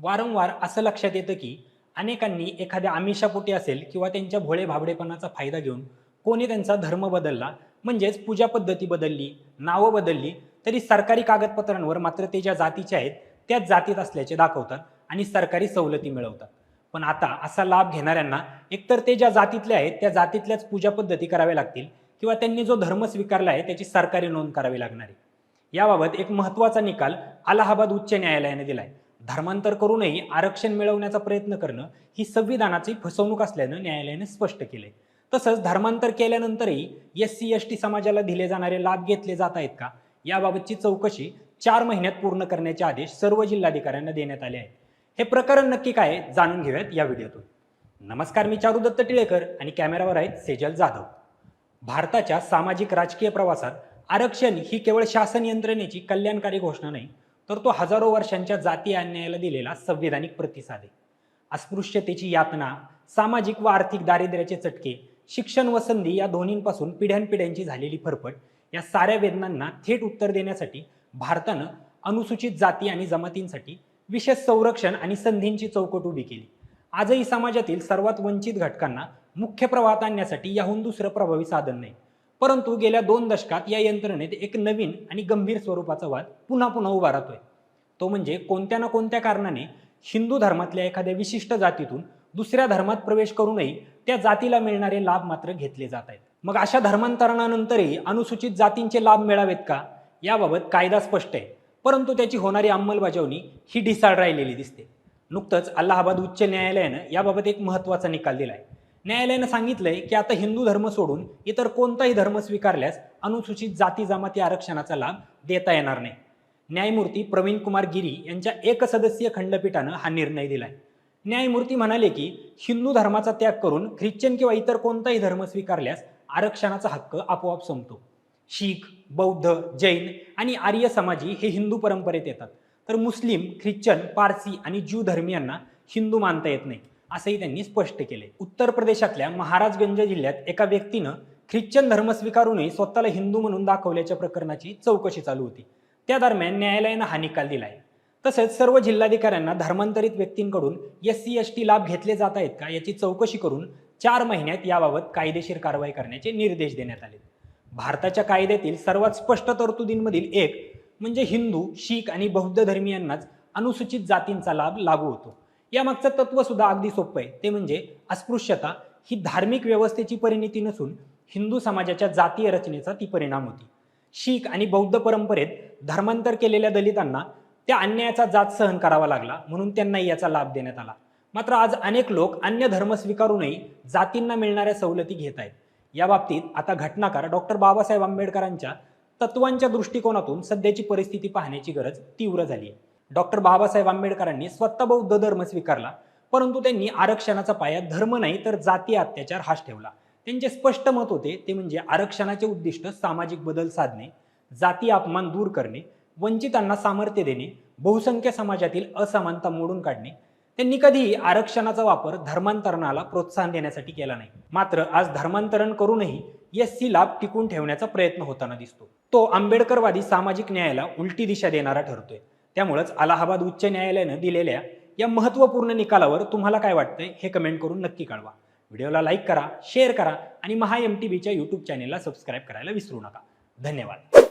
वारंवार असं लक्षात येतं की अनेकांनी एखाद्या आमिषापोटी असेल किंवा त्यांच्या भोळे भाबडेपणाचा फायदा घेऊन कोणी त्यांचा धर्म बदलला, म्हणजेच पूजा पद्धती बदलली, नावं बदलली, तरी सरकारी कागदपत्रांवर मात्र ते ज्या जातीचे आहेत त्याच जातीत असल्याचे दाखवतात आणि सरकारी सवलती मिळवतात. पण आता असा लाभ घेणाऱ्यांना एकतर ते ज्या जातीतले आहेत त्या जातीतल्याच पूजा पद्धती कराव्या लागतील किंवा त्यांनी जो धर्म स्वीकारला आहे त्याची सरकारी नोंद करावी लागणार आहे. याबाबत एक महत्त्वाचा निकाल अलाहाबाद उच्च न्यायालयाने दिलाय. धर्मांतर करूनही आरक्षण मिळवण्याचा प्रयत्न करणं ही संविधानाची फसवणूक असल्यानं न्यायालयाने स्पष्ट केले. तसंच धर्मांतर केल्यानंतरही SC ST समाजाला दिले जाणारे लाभ घेतले जात आहेत का याबाबतची चौकशी 4 महिन्यात पूर्ण करण्याचे आदेश सर्व जिल्हाधिकाऱ्यांना देण्यात आले आहेत. हे प्रकरण नक्की काय जाणून घेऊयात या व्हिडिओतून. नमस्कार, मी चारुदत्त टिळेकर आणि कॅमेरावर आहेत सेजल जाधव. भारताच्या सामाजिक राजकीय प्रवासात आरक्षण ही केवळ शासन यंत्रणेची कल्याणकारी घोषणा नाही, तर तो हजारो वर्षांच्या जातीय अन्यायाला दिलेला संविधानिक प्रतिसाद आहे. अस्पृश्यतेची यातना, सामाजिक व आर्थिक दारिद्र्याचे चटके, शिक्षण व संधी या दोन्हींपासून पिढ्यानपिढ्यांची झालेली फरफट या साऱ्या वेदनांना थेट उत्तर देण्यासाठी भारतानं अनुसूचित जाती आणि जमातींसाठी विशेष संरक्षण आणि संधींची चौकट उभी केली. आजही समाजातील सर्वात वंचित घटकांना मुख्य प्रवाहात आणण्यासाठी याहून दुसरं प्रभावी साधन नाही. परंतु गेल्या 2 दशकात या यंत्रणेत एक नवीन आणि गंभीर स्वरूपाचा वाद पुन्हा पुन्हा उभा राहतोय. तो म्हणजे कोणत्या ना कोणत्या कारणाने हिंदू धर्मातल्या एखाद्या विशिष्ट जातीतून दुसऱ्या धर्मात प्रवेश करूनही त्या जातीला मिळणारे लाभ मात्र घेतले जात आहेत. मग अशा धर्मांतरणानंतरही अनुसूचित जातींचे लाभ मिळावेत का याबाबत कायदा स्पष्ट आहे, परंतु त्याची होणारी अंमलबजावणी ही ढिसाळ राहिलेली दिसते. नुकतंच अलाहाबाद उच्च न्यायालयानं याबाबत एक महत्त्वाचा निकाल दिलाय. न्यायालयानं सांगितलंय की आता हिंदू धर्म सोडून इतर कोणताही धर्म स्वीकारल्यास अनुसूचित जाती जमाती आरक्षणाचा लाभ देता येणार नाही. न्यायमूर्ती प्रवीण कुमार गिरी यांच्या एकसदस्यीय खंडपीठानं हा निर्णय दिलाय. न्यायमूर्ती म्हणाले की हिंदू धर्माचा त्याग करून ख्रिश्चन किंवा इतर कोणताही धर्म स्वीकारल्यास आरक्षणाचा हक्क आपोआप संपतो. शीख, बौद्ध, जैन आणि आर्य समाजी हे हिंदू परंपरेत येतात, तर मुस्लिम, ख्रिश्चन, पारसी आणि ज्यू धर्मियांना हिंदू मानता येत नाही, असंही त्यांनी स्पष्ट केले. उत्तर प्रदेशातल्या महाराजगंज जिल्ह्यात एका व्यक्तीनं ख्रिश्चन धर्म स्वीकारूनही स्वतःला हिंदू म्हणून दाखवल्याच्या प्रकरणाची चौकशी चालू होती. त्या दरम्यान न्यायालयानं हा निकाल दिलाय. तसेच सर्व जिल्हाधिकाऱ्यांना धर्मांतरित व्यक्तींकडून SC ST लाभ घेतले जात आहेत का याची चौकशी करून 4 महिन्यात याबाबत कायदेशीर कारवाई करण्याचे निर्देश देण्यात आले. भारताच्या कायद्यातील सर्वात स्पष्ट तरतुदींमधील एक म्हणजे हिंदू, शीख आणि बौद्ध धर्मियांनाच अनुसूचित जातींचा लाभ लागू होतो. यामागचं तत्व सुद्धा अगदी सोपं आहे. ते म्हणजे अस्पृश्यता ही धार्मिक व्यवस्थेची परिणिती नसून हिंदू समाजाच्या जातीय रचनेचा ती परिणाम होती. शीख आणि बौद्ध परंपरेत धर्मांतर केलेल्या दलितांना त्या अन्यायाचा जाच सहन करावा लागला, म्हणून त्यांनाही याचा लाभ देण्यात आला. मात्र आज अनेक लोक अन्य धर्म स्वीकारूनही जातींना मिळणाऱ्या सवलती घेत आहेत. या बाबतीत आता घटनाकार डॉक्टर बाबासाहेब आंबेडकरांच्या तत्वांच्या दृष्टिकोनातून सध्याची परिस्थिती पाहण्याची गरज तीव्र झाली आहे. डॉक्टर बाबासाहेब आंबेडकरांनी स्वतः बौद्ध धर्म स्वीकारला, परंतु त्यांनी आरक्षणाचा पाया धर्म नाही तर जातीय अत्याचार हाच ठेवला. त्यांचे स्पष्ट मत होते ते म्हणजे आरक्षणाचे उद्दिष्ट सामाजिक बदल साधणे, जातीय अपमान दूर करणे, वंचितांना सामर्थ्य देणे, बहुसंख्य समाजातील असमानता मोडून काढणे. त्यांनी कधीही आरक्षणाचा वापर धर्मांतरणाला प्रोत्साहन देण्यासाठी केला नाही. मात्र आज धर्मांतरण करूनही SC लाभ टिकून ठेवण्याचा प्रयत्न होताना दिसतो. तो आंबेडकरवादी सामाजिक न्यायाला उलटी दिशा देणारा ठरतोय. त्यामुळेच अलाहाबाद उच्च न्यायालयानं दिलेल्या या महत्त्वपूर्ण निकालावर तुम्हाला काय वाटतंय हे कमेंट करून नक्की कळवा. व्हिडिओला लाईक करा, शेअर करा आणि MahaMTVच्या YouTube चॅनेलला सबस्क्राईब करायला विसरू नका. धन्यवाद.